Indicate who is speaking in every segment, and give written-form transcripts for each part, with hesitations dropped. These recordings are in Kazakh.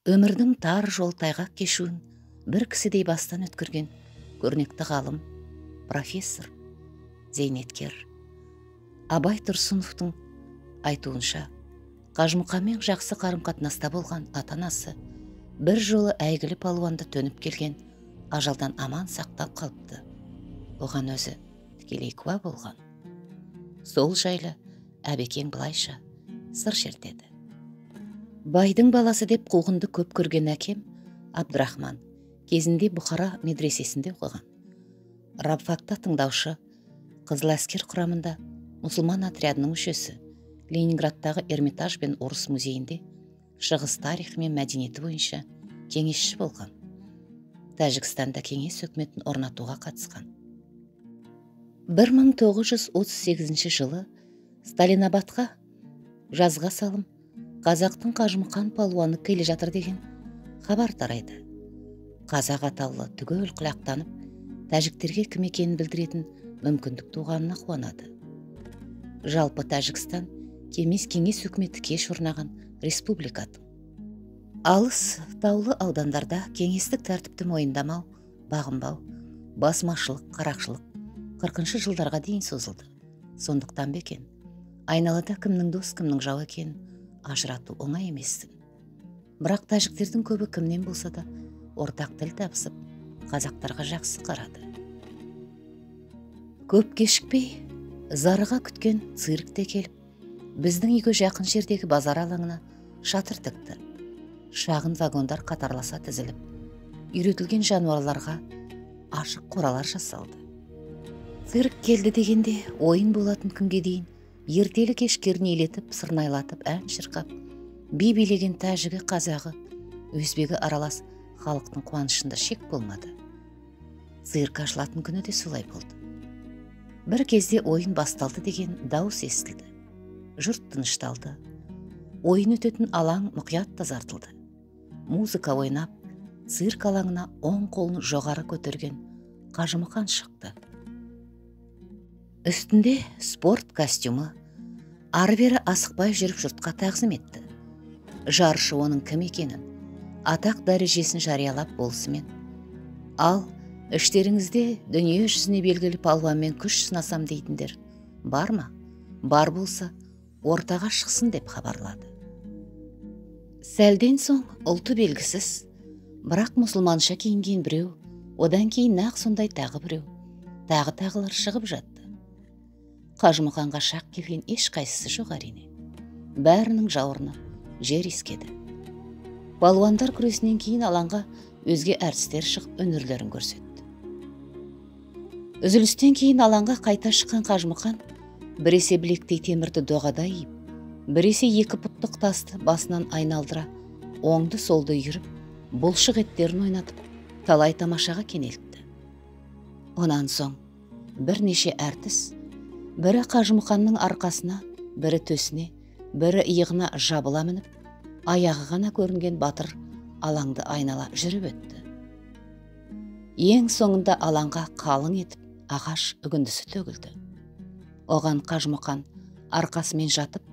Speaker 1: Өмірдің тар жол тайғақ кешуін бір кісідей бастан өткерген көрнекті ғалым, профессор, зейнеткер Абай Тұрсыновтың айтуынша, Қажымұқанмен жақсы қарым-қатынаста болған ата-анасы бір жолы әйгілі палуанды төніп келген ажалдан аман сақтап қалыпты. Оған өзі тікелей куә болған. Сол жайлы әбекең былайша сыр шертеді. Байдың баласы деп қуғынды көп көрген әкем Абдырахман кезінде Бұхара медресесінде оқыған. Рабфакта тыңдаушы, Қызыл әскер құрамында мұсылман отрядының мүшесі, Ленинградтағы Эрмитаж бен Орыс музейінде шығыс тарихы мен мәдениеті бойынша кеңесші болған. Тәжікстанда кеңес өкіметін орнатуға қатысқан. 1938 жылы Сталинабадқа жазға салым қазақтың Қажымұқан палуаны келе жатыр деген хабар тарайды. Қазақ атаулы түгел құлақтанып, тәжіктерге кім екенін білдіретін мүмкіндік туғанына қуанады. Жалпы Тәжікстан кеңес өкіметі кеш орнаған республикаты. Алыс таулы аудандарда кеңестік тәртіпті мойындамау, бағынбау, басмашылық, қарақшылық 40 жылдарға дейін созылды. Сондықтан бекен, айналада кімнің дос, кімнің жау екенін ажырату оңай еместін. Бірақ тәжіктердің көбі кімнен болса да ортақ тіл табысып, қазақтарға жақсы қарады. Көп кешікпей, зарыға күткен циркте келіп, біздің үйге жақын жердегі базар алаңына шатыр тікті. Шағын вагондар қатарласа тізіліп, үйретілген жануарларға ашық қоралар жасалды. Цирк келді дегенде ойын болатын күнге дейін ертелі кеш кернейлетіп, сырнайлатып, ән шырқап, би билеген тәжігі, қазағы, өзбегі аралас халықтың қуанышында шек болмады. Цирк ашылатын күні де солай болды. Бір кезде ойын басталды деген дауыс естілді. Жұрт тынышталды. Ойын өтетін алаң мұқият тазартылды. Музыка ойнап, цирк алаңына оң қолын жоғары көтерген Қажымұқан шықты. Үстінде спорт костюмы, ары-бері асықпай жүріп жұртқа тағзым етті. Жаршы оның кім екенін, атақ дәрежесін жариялап болысымен. Ал іштеріңізде дүние жүзіне белгілі палуанмен күш сынасам дейтіндер бар ма? Бар болса, ортаға шықсын деп хабарлады. Сәлден соң ұлты белгісіз, бірақ мұсылманша киінген біреу, одан кейін нақ сондай тағы біреу, тағылар шығып жатты. Қажымұқанға шақ келген еш қайсысы жоқ әрине. Бәрінің жауырыны жер ескеді. Палуандар күресінен кейін алаңға өзге әртістер шығып өнерлерін көрсетті. Үзілістен кейін алаңға қайта шыққан Қажымұқан біресе білектей темірді доғада иіп, біресе екі пұттық тасты басынан айналдыра, оңды солды үйіріп, бұлшық еттерін ойнатып, талай тамашаға кенелтті. Онан соң бірнеше әртіс, бірі Қажымұқанның арқасына, бірі төсіне, бірі иығына жабыла мініп, аяғы ғана көрінген батыр алаңды айнала жүріп өтті. Ең соңында алаңға қалың етіп ағаш үгіндісі төгілді. Оған Қажымұқан арқасымен жатып,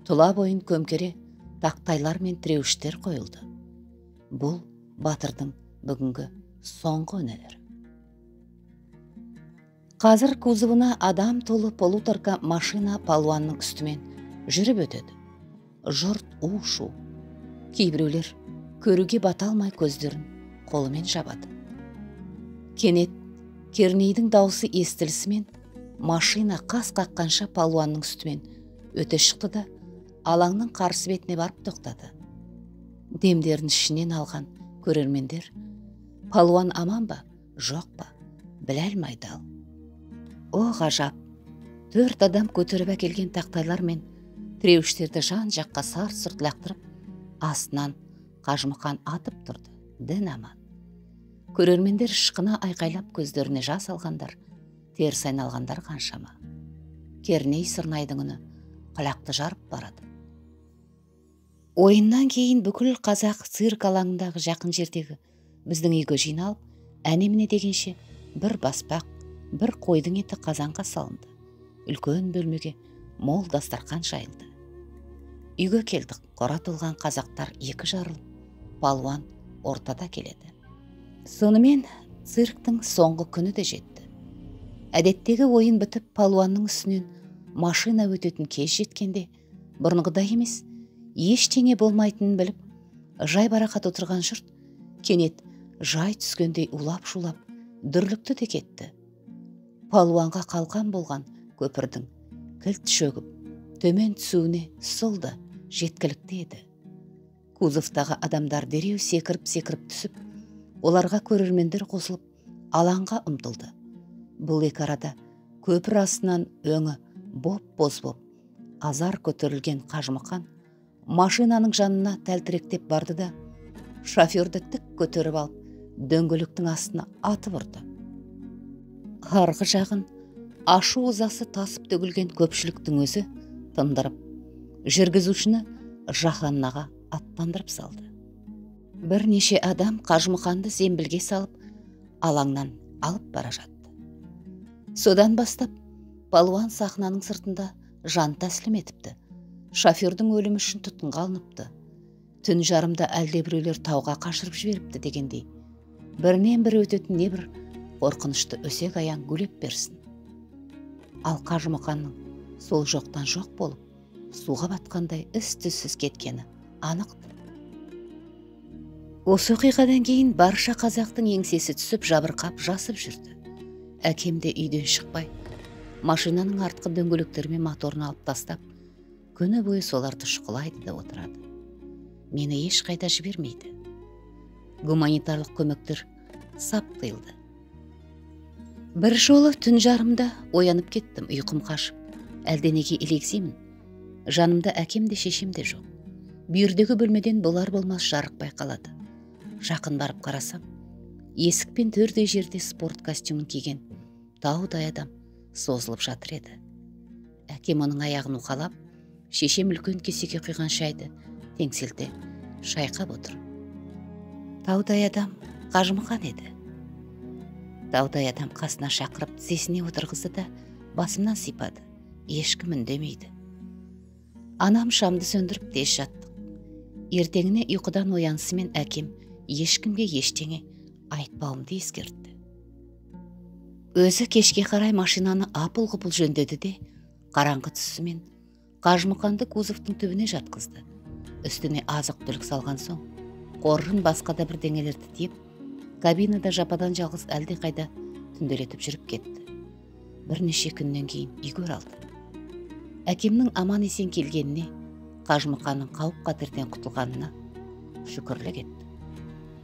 Speaker 1: тұла бойын көмкере, тақтайлар мен тіреуіштер қойылды. Бұл батырдың бүгінгі соңғы өнері. Қазір кузовына адам толы полуторка машина палуанның үстімен жүріп өтеді. Жұрт у-шу. Кейбіреулер көруге бата алмай көздерін қолымен жабады. Кенет кернейдің дауысы естілісімен машина қас қаққанша палуанның үстімен өте шықты да алаңның қарсы бетіне барып тоқтады. Демдерін ішінен алған көрермендер палуан аман ба, жоқ па, біле алмай дал. О ғажап, 4 адам көтеріп әкелген тақтайлар мен тіреуіштерді жан жаққа сарт-сұрт лақтырып, астынан Қажымұқан атып тұрды. Дін аман. Көрермендер шықына айқайлап көздеріне жас алғандар, теріс айналғандар қаншама. Керней сырнайдың үні құлақты жарып барады. Ойыннан кейін бүкіл қазақ цирк алаңындағы жақын жердегі біздің үйге жиналып, әне-міне дегенше бір баспақ, бір қойдың еті қазанға салынды. Үлкен бөлмеге мол дастарқан жайылды. Үйге келдік, қора толған қазақтар екі жарылып, палуан ортада келеді. Сонымен цирктің соңғы күні де жетті. Әдеттегі ойын бітіп, палуанның үстінен машина өтетін кез жеткенде, бұрынғыдай емес, ештеңе болмайтынын біліп, жайбарақат отырған жұрт кенет жай түскендей улап-шулап дүрлікті де кетті. Палуанға қалқан болған көпірдің кілт шөгіп, төмен түсуіне сылды жеткілікті еді. Кузовтағы адамдар дереу секіріп түсіп, оларға көрермендер қосылып, алаңға ұмтылды. Бұл екі арада көпір астынан өңі боп-боз боп, азар көтерілген Қажымұқан машинаның жанына тәлтіректеп барды да, шоферді тік көтеріп алып, дөңгелектің астына атып ұрды. Арғы жағын ашу ызасы тасып төгілген көпшіліктің өзі тындырып, жүргізушіні жаһаннаға аттандырып салды. Бірнеше адам Қажымұқанды зембілге салып, алаңнан алып бара жатты. Содан бастап, палуан сахнаның сыртында жан тәсілім етіпті. Шофердің өлімі үшін тұтқынға алыныпты. Түн жарымда әлдебіреулер тауға қашырып жіберіпті дегендей, бірінен бірі өтетін небір қорқынышты өсек аяң гулеп берсін. Ал Қажымұқанның сол жоқтан жоқ болып, суға батқандай із-түзсіз кеткені анықты. Осы оқиғадан кейін барша қазақтың еңсесі түсіп, жабырқап, жасып жүрді. Әкем де үйден шықпай, машинаның артқы дөңгелектерімен моторын алып тастап, күні бойы соларды шұқылайды да отырады. Мені ешқайда жібермейді. Гуманитарлық көмектер сап тыйылды. Бір жолы түн жарымда оянып кеттім, ұйқым қашып, әлденеге елегзеймін. Жанымда әкем де шешем де жоқ. Бүйірдегі бөлмеден болар болмас жарық байқалады. Жақын барып қарасам, есікпен төрдей жерде спорт костюмын киген таудай адам созылып жатыр еді. Әкем оның аяғын уқалап, шешем үлкен кесеге құйған шайды теңселте шайқап отыр. Таудай адам Қажымұқан еді. Таудай адам қасына шақырып тізесіне отырғызды да басымнан сипады. Ешкім үндемейді. Анам шамды сөндіріп тез жаттық. Ертеңіне ұйқыдан оянысымен әкем ешкімге ештеңе айтпауымды ескертті. Өзі кешке қарай машинаны апыл-ғұпыл жөндеді де, қараңғы түсісімен Қажымұқанды кузовтың түбіне жатқызды. Үстіне азық-түлік салған соң, қоржын басқа да бірдеңелерді тиіп, кабинада жападан жалғыз әлде қайда түнделетіп жүріп кетті. Бірнеше күннен кейін үйге оралды. Әкемнің аман есен келгеніне, Қажымұқанның қауіп-қатерден құтылғанына шүкірлік етті.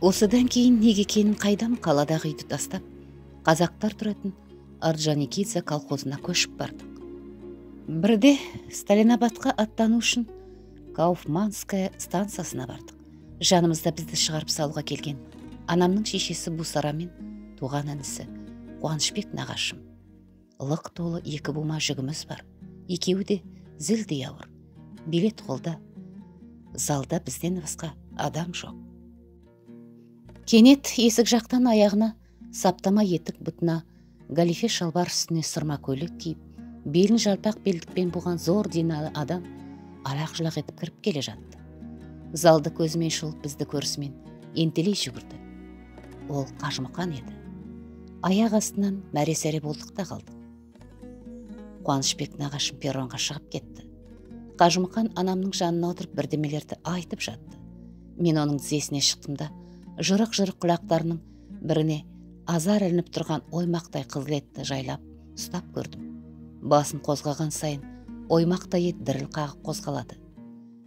Speaker 1: Осыдан кейін неге екенін қайдам, қаладағы үйді тастап, қазақтар тұратын Орджоникидзе колхозына көшіп бардық. Бірде Сталинабадқа аттану үшін Кауфманская станциясына бардық. Жанымызда бізді шығарып салуға келген анамның шешесі Бусара мен туған інісі Қуанышбек нағашым. Лық толы 2 бума жүгіміз бар. Екеуі де зілдей ауыр. Билет қолда. Залда бізден басқа адам жоқ. Кенет есік жақтан аяғына саптама етік бұтына, галифе шалбар үстіне сырма көйлек киіп, белін жалпақ белдікпен буған зор деналы адам алақ-жұлақ етіп кіріп келе жатты. Залды көзімен шолып бізді көрісімен ентелей жүгірді. Ол Қажымұқан еді. Аяқ астынан мәре-сәре болдық та қалдық. Қуанышбек нағашым перронға шығып кетті. Қажымұқан анамның жанына отырып бірдемелерді айтып жатты. Мен оның тізесіне шықтым да, жырық-жырық құлақтарының біріне азар ілініп тұрған оймақтай қызыл етті жайлап ұстап көрдім. Басын қозғаған сайын оймақтай ет діріл қағып қозғалады.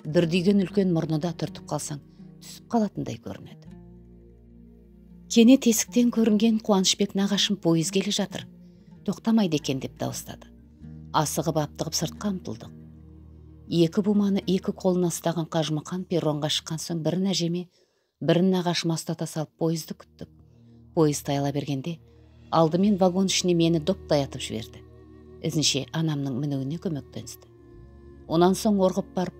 Speaker 1: Дүрдиген үлкен мұрнында түртіп қалсаң, түсіп қалатындай көрінеді. Кенет есіктен көрінген Қуанышбек нағашым пойыз келе жатыр, тоқтамайды екен деп дауыстады. Асығып аптығып сыртқа ұмтылдық. 2 буманы 2 қолына ұстаған Қажымұқан перронға шыққан соң бірін әжеме, бірін нағашыма ұстата салып пойызды күттік. Пойыз таяла бергенде алдымен вагон ішіне мені доптай атып жіберді. Ізінше анамның мінуіне көмектеністі. Онан соң орғып барып,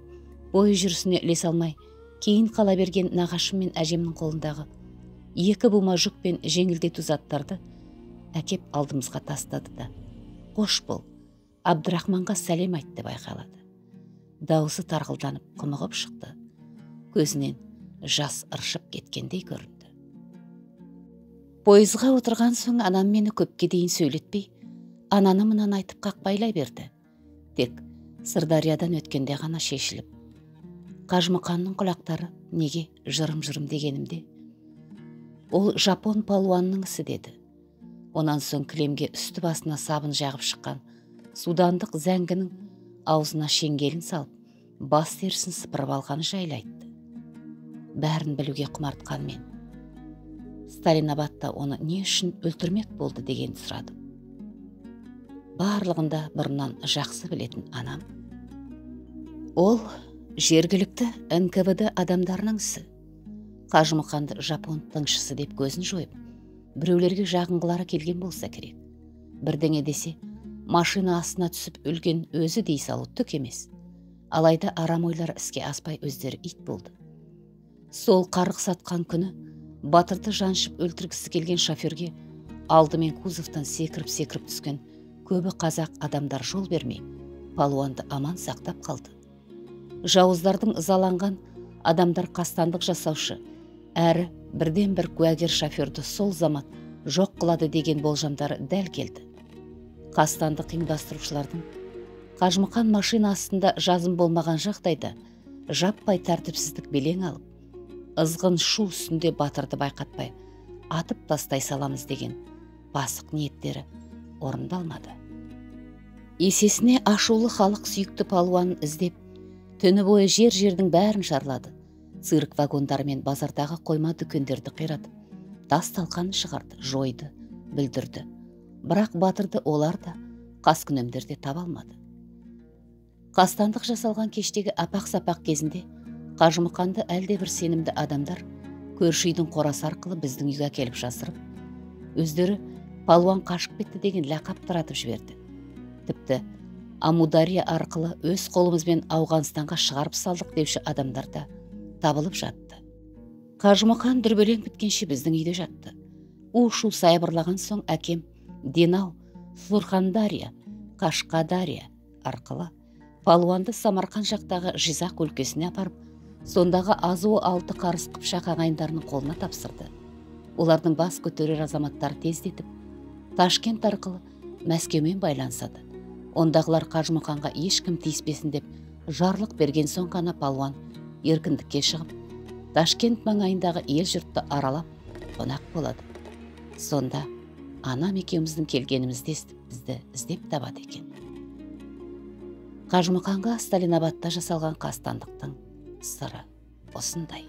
Speaker 1: пойыз жүрісіне ілесе алмай, кейін қала берген нағашым мен әжемнің қолындағы 2 бума жүк пен жеңілдету заттарды әкеп алдымызға тастады да, қош бол, Абдрахманға сәлем айтты байқалады. Дауысы тарғылданып құмығып шықты. Көзінен жас ыршып кеткендей көрінді. Пойызға отырған соң анам мені көпке дейін сөйлетпей, ананы мынаны айтып қақпайлай берді. Тек Сырдариядан өткенде ғана шешіліп. Қажымұқанның құлақтары неге жырым-жырым дегенімде, ол жапон палуанның ісі деді. Онан соң кілемге үсті басына сабын жағып шыққан судандық зәңгінің аузына шеңгелін салып, бас терісін сыпырып алғаны жайлы айтты. Бәрін білуге құмартқан мен Сталинабадта оны не үшін өлтірмек болды деген сұрадым. Барлығында бұрыннан жақсы білетін анам: ол жергілікті НКВД адамдарының ісі. Қажымұқанды жапон тыңшысы деп көзін жойып, біреулерге жағынғылары келген болса керек. Бірдеңе десе, машина астына түсіп өлген өзі дей салу түк емес. Алайда арам ойлар іске аспай өздері ит болды. Сол қарық сатқан күні батырды жаншып өлтіргісі келген шоферге алдымен кузовтан секіріп түскен көбі қазақ адамдар жол бермей, палуанды аман сақтап қалды. Жауыздардың ызаланған адамдар қастандық жасаушы, әрі бірден бір куәгер шоферді сол замат жоқ қылады деген болжамдары дәл келді. Қастандық ұйымдастырушылардың Қажымұқан машина астында жазым болмаған жағдайда жаппай тәртіпсіздік белең алып, ызғын шу үстінде батырды байқатпай атып тастай саламыз деген басық ниеттері орындалмады. Есесіне ашулы халық сүйікті палуанын іздеп, түні бойы жер-жердің бәрін шарлады. Цирк вагондары мен базардағы қойма дүкендерді қиратып, тас талқаны шығарды, жойды, бүлдірді. Бірақ батырды олар да, қаскүнемдер де таба алмады. Қастандық жасалған кештегі апақ-сапақ кезінде Қажымұқанды әлде бір сенімді адамдар көрші үйдің қорасы арқылы біздің үйге келіп жасырып, өздері палуан қашып кетті деген лақап таратып жіберді. Тіпті Амудария арқылы өз қолымызбен Ауғанстанға шығарып салдық деуші адамдар да табылып жатты. Қажымұқан дүрбелең біткенше біздің үйде жатты. У-шу сайбырлаған соң әкем Динау, Сурхандария, Қашқадария арқылы палуанды Самарқан жақтағы Жизақ өлкесіне апарып, сондағы азуы 6 қарыс қыпшақ ағайындарының қолына тапсырды. Олардың бас көтерер азаматтар тездетіп, Ташкент арқылы Мәскеумен байлансады. Ондағылар Қажымұқанға ешкім тиіспесін деп жарлық берген соң ғана палуан еркіндікке шығып, Ташкент маңайындағы ел жұртты аралап қонақ болады. Сонда анам екеуміздің келгенімізді естіп, бізді іздеп табады екен. Қажымұқанға Сталинабадта жасалған қастандықтың сыры осындай.